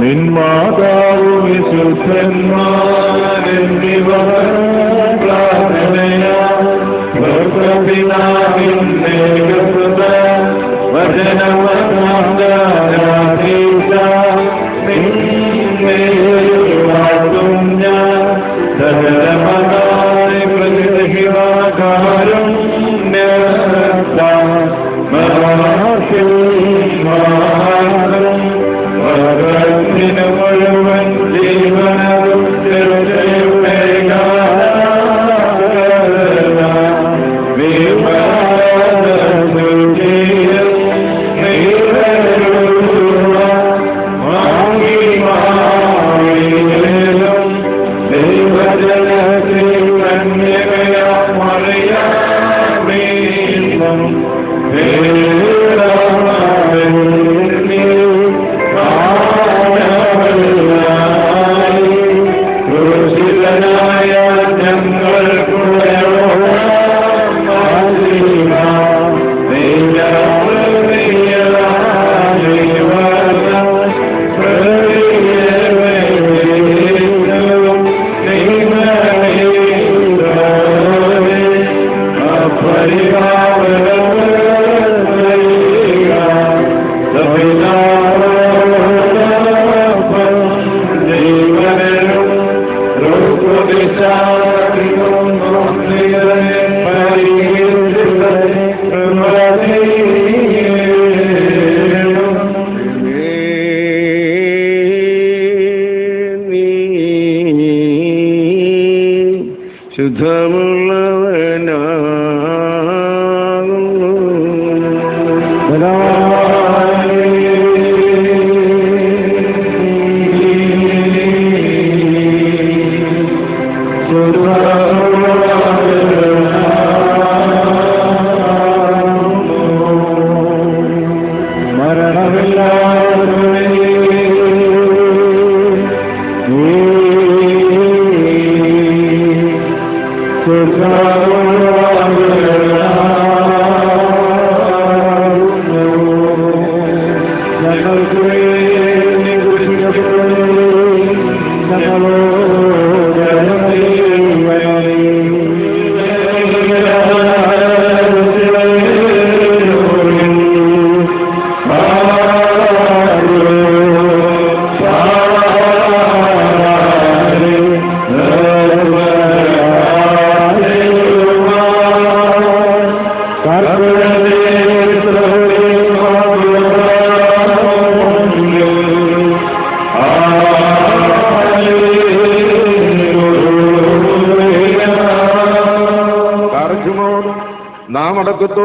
നിന്മാതാവു വിശുദ്ധന്മാരെന്നിവർ മുഴുവൻ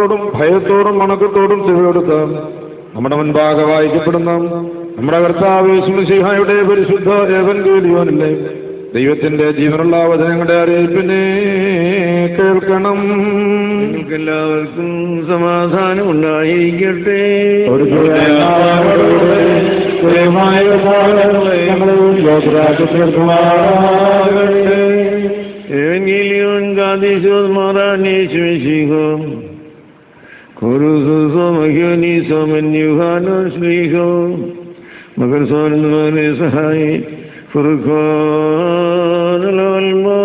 ജീവനവും ഭയത്തോടും വണക്കത്തോടും ചെവിയെടുത്ത് നമ്മുടെ മുൻപാകെ വായിക്കപ്പെടുന്ന നമ്മുടെ കർത്താവ് യേശുമിശിഹായുടെ പരിശുദ്ധ ഏവൻഗേലിയോനിലെ ദൈവത്തിന്റെ ജീവനുള്ള വചനങ്ങളുടെ അറിയിപ്പിനെ കേൾക്കണം. എല്ലാവർക്കും സമാധാനം ഉണ്ടായിരിക്കട്ടെ. ഏവൻഗേലിയോൻ കാദീശോസ് മാറാനേശുമിശിഹോ Kuruso Magyoni Somen Yuhano Shriho Magarson Sahai Furukon Lolmo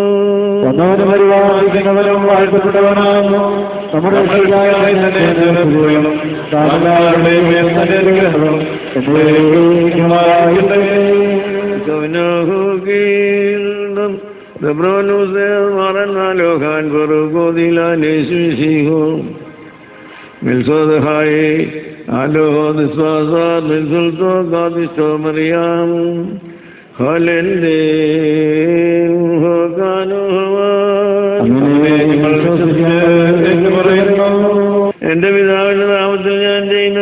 The Bronus Maranalohan Furukodila Neshiho Milsodahai, Alo, the Swaza, Milsulto, Gadisto, Mariam, Halende, Hogano, and without the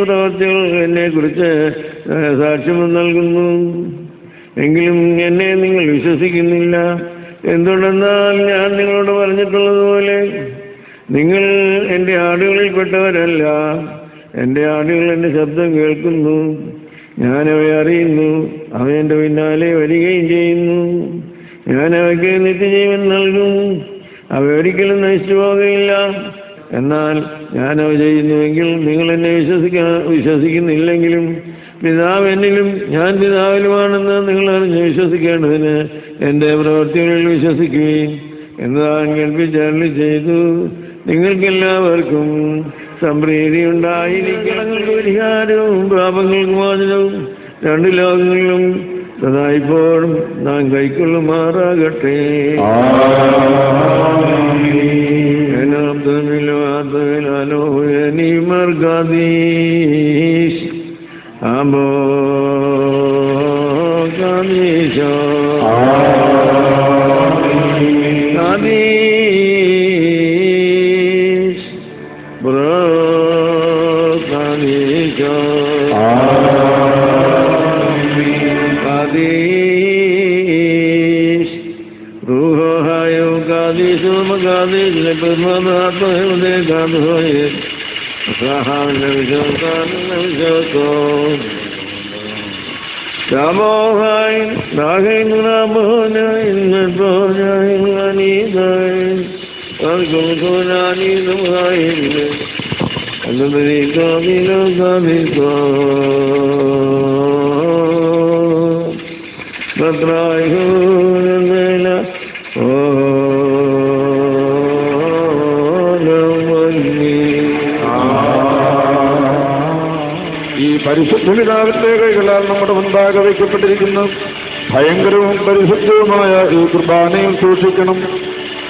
Ratil, and Negrice, Sarchimanalgunu, Englim, and naming Lucisigilla, and Donal, and Varnitol. നിങ്ങൾ എൻ്റെ ആടുകളിൽപ്പെട്ടവരല്ല, എൻ്റെ ആടുകൾ എൻ്റെ ശബ്ദം കേൾക്കുന്നു, ഞാനവയെ അറിയുന്നു, അവ എൻ്റെ പിന്നാലെ വരികയും ചെയ്യുന്നു. ഞാൻ അവയ്ക്ക് നിത്യജീവൻ നൽകും, അവയൊരിക്കലും നശിച്ചു പോകുകയില്ല. എന്നാൽ ഞാൻ അവ ചെയ്യുന്നുവെങ്കിൽ നിങ്ങൾ എന്നെ വിശ്വസിക്കുന്നില്ലെങ്കിലും പിതാവ് എന്നിലും ഞാൻ പിതാവിലുമാണെന്ന് നിങ്ങൾ അറിഞ്ഞ് വിശ്വസിക്കേണ്ടതിന് എൻ്റെ പ്രവൃത്തികളിൽ വിശ്വസിക്കുകയും എന്നതാണ് കേൾപ്പിച്ചരുളി ചെയ്തു. നിങ്ങൾക്കെല്ലാവർക്കും സംപ്രീതി ഉണ്ടായിരിക്കണങ്ങൾക്ക് പരിഹാരവും പാപങ്ങൾക്ക് മോചനവും രണ്ട് ലോകങ്ങളിലും സദായിപ്പോഴും നാം കൈക്കൊള്ളുമാറാകട്ടെ. ഈ പരിശുദ്ധ പിതാവിന്റെ കൈകളാൽ നമ്മുടെ മുൻപാകെ വയ്ക്കപ്പെട്ടിരിക്കുന്ന ഭയങ്കരവും പരിശുദ്ധവുമായ ഈ കുർബാനയും സൂക്ഷിക്കണം.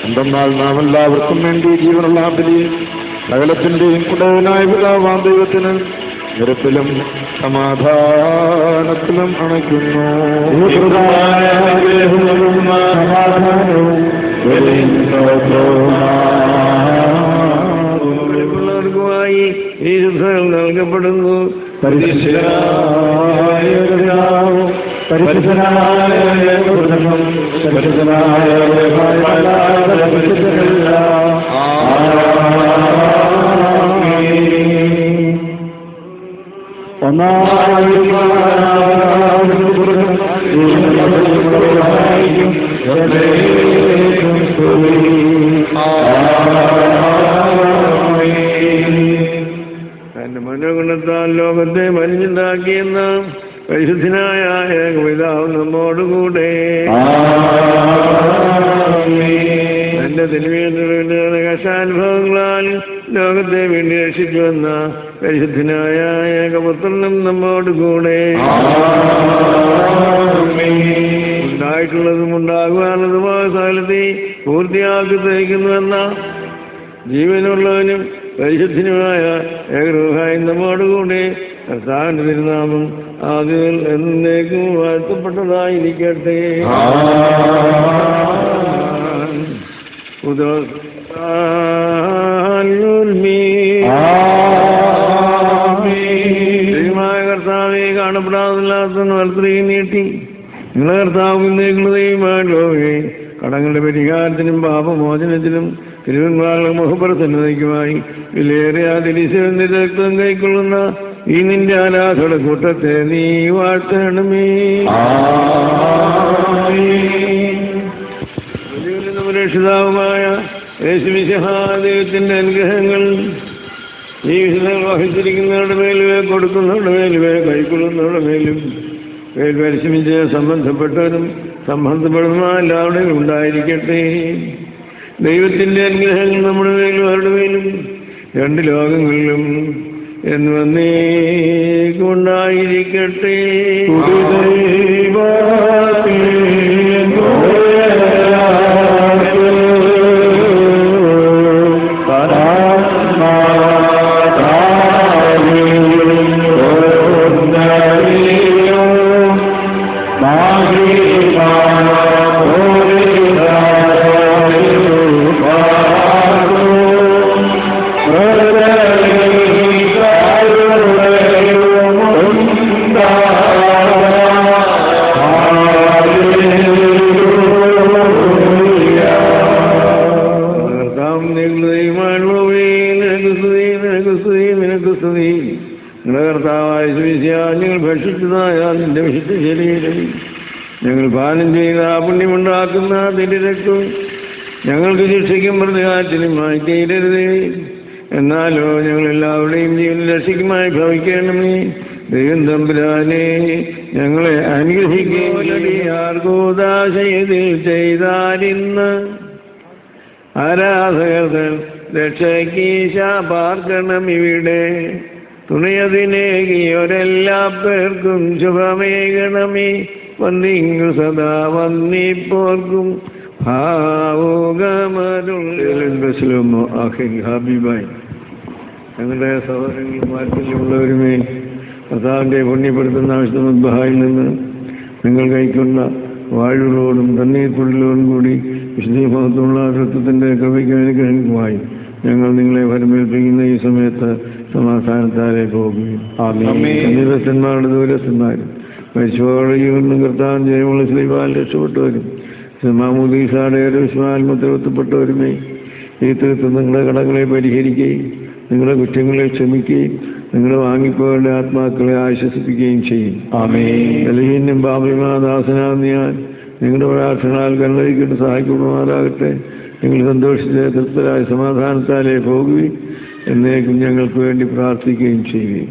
എന്തെന്നാൽ നാം എല്ലാവർക്കും വേണ്ടി ജീവനുള്ള ബലിയും സകലത്തിന്റെയും ഉടയവനായ പിതാവാം ദൈവത്തിന് നിരത്തിലും സമാധാനത്തിലും അണയ്ക്കുന്നു. പിള്ളേർക്കുമായി ഈ ശുദ്ധകൾ നൽകപ്പെടുന്നു. തന്റെ മനോഗുണത്താൽ ലോകത്തെ മലിഞ്ഞുണ്ടാക്കിയെന്ന പരിശുദ്ധനായ ഏകപിതാവ് നമ്മോടുകൂടെ തന്റെ തിരുവേന്ദ്രന്റെ കഷ്ടാനുഭവങ്ങളാൽ ലോകത്തെ വേണ്ടി രക്ഷിച്ചു വന്ന പരിശുദ്ധനായ ഏകപുത്രനും നമ്മോടുകൂടെ ഉണ്ടായിട്ടുള്ളതും ഉണ്ടാകുവാനുള്ളതുമായ സകലത്തെ പൂർത്തിയാക്കി തയ്ക്കുന്നുവെന്ന ജീവനുള്ളവനും പരിശുദ്ധനുമായ ഏകരൂഹായി നമ്മോടുകൂടെ കർത്താവിന്റെ തിരുനാമം ആദ്യം എന്നേക്കും വാഴ്ത്തപ്പെട്ടതായിരിക്കട്ടെ. ദൈവമായ കർത്താവെ കാണപ്പെടാതില്ലാത്ത വലത്തുകൈ നീട്ടി നിങ്ങളെ കർത്താവിനേക്കുള്ള ദൈവമായിട്ടുള്ളവേ കടങ്ങളുടെ പരിഹാരത്തിനും പാപമോചനത്തിനും തിരുവന്മാരുടെ മുഖപ്രസന്നതയ്ക്കുമായി വിലയേറിയ തിരിച്ചെഴുന്ന രക്തം കൈക്കൊള്ളുന്ന ഈ നിന്റെ ആരാധന കൂട്ടത്തെ നീ വാഴ്ത്തണമേ. രക്ഷിതാവുമായ യേശുമിശിഹാദൈവത്തിന്റെ അനുഗ്രഹങ്ങൾ ഈ വിശുദ്ധങ്ങൾ വഹിച്ചിരിക്കുന്നവരുടെ മേലുവേ കൊടുക്കുന്നവരുടെ മേലുവേ കൈക്കൊള്ളുന്നവരുടെ മേലും മേൽ പരിശ്രമിച്ച് സംബന്ധപ്പെട്ടവരും സംബന്ധപ്പെടുന്ന എല്ലാവരുടെയും ഉണ്ടായിരിക്കട്ടെ. ദൈവത്തിന്റെ അനുഗ്രഹങ്ങൾ നമ്മുടെ മേലും അവരുടെ മേലും രണ്ട് ലോകങ്ങളിലും എന്ന് വന്നേക്കും ഉണ്ടായിരിക്കട്ടെ. ഞങ്ങൾ പാനം ചെയ്ത പുണ്യമുണ്ടാക്കുന്ന അതിൻ്റെ രക്തവും ഞങ്ങൾക്ക് ശിക്ഷയ്ക്കും പ്രതികാറ്റിനുമായി തീരരുത്. എന്നാലോ ഞങ്ങളെല്ലാവരുടെയും ജീവൻ രക്ഷയ്ക്കുമായി ഭവിക്കണമേ. ദൈവം തമ്പുരാനെ ഞങ്ങളെ അനുഗ്രഹിക്കുകയാർഗോദാശയതിൽ ചെയ്താലിന്ന് ആരാധകർ രക്ഷയ്ക്കീശ പാർക്കണം ഇവിടെ. തുണയതിനേകിയൊരെല്ലാ പേർക്കും ശുഭമേകണമേ. വന്നിങ്ങു സദാ വന്നിപ്പോർക്കും ഹാബിബായി ഞങ്ങളുടെ സഹോദരങ്ങളുമായിട്ടുള്ളവരുമേ, കർത്താവിൻ്റെ പുണ്യപ്പെടുത്തുന്ന വിശുദ്ധ നിന്ന് നിങ്ങൾ കൈക്കൊണ്ട വാഴുകളോടും തണ്ണീർപ്പൊടികളോടും കൂടി വിശുദ്ധീഭവത്തുള്ള കൃത്യത്തിൻ്റെ കൃപയ്ക്ക് അനുഗ്രഹമായി ഞങ്ങൾ നിങ്ങളെ വരമേൽപ്പിക്കുന്ന ഈ സമയത്ത് സമാധാനത്താലെ പോകുകയും സമീപസ്ഥന്മാരുടെ ദൂരസ്ഥന്മാരും മരിച്ചുപോകുന്ന കർത്താൻ ജയമുള്ള ശ്രീപാൽ രക്ഷപ്പെട്ടവരും മാമൂദീസാടെ വിശ്വാത്മത്തിൽപ്പെട്ടവരുമേ, ഈ തീർത്ത് നിങ്ങളുടെ കടങ്ങളെ പരിഹരിക്കുകയും നിങ്ങളുടെ കുറ്റങ്ങളെ ക്ഷമിക്കുകയും നിങ്ങളുടെ വാങ്ങിപ്പോയുടെ ആത്മാക്കളെ ആശ്വസിപ്പിക്കുകയും ചെയ്യും. ബലഹീനം പാപിമാദാസനാം ഞാൻ നിങ്ങളുടെ പ്രാർത്ഥനകളാൽ കണ്ണഴിക്കിട്ട് സഹായിക്കുമാറാകട്ടെ. നിങ്ങൾ സന്തോഷിച്ച് തൃപ്തരായ സമാധാനത്താലേ പോകുകയും എന്നേക്കും ഞങ്ങൾക്ക് വേണ്ടി പ്രാർത്ഥിക്കുകയും ചെയ്യുകയും.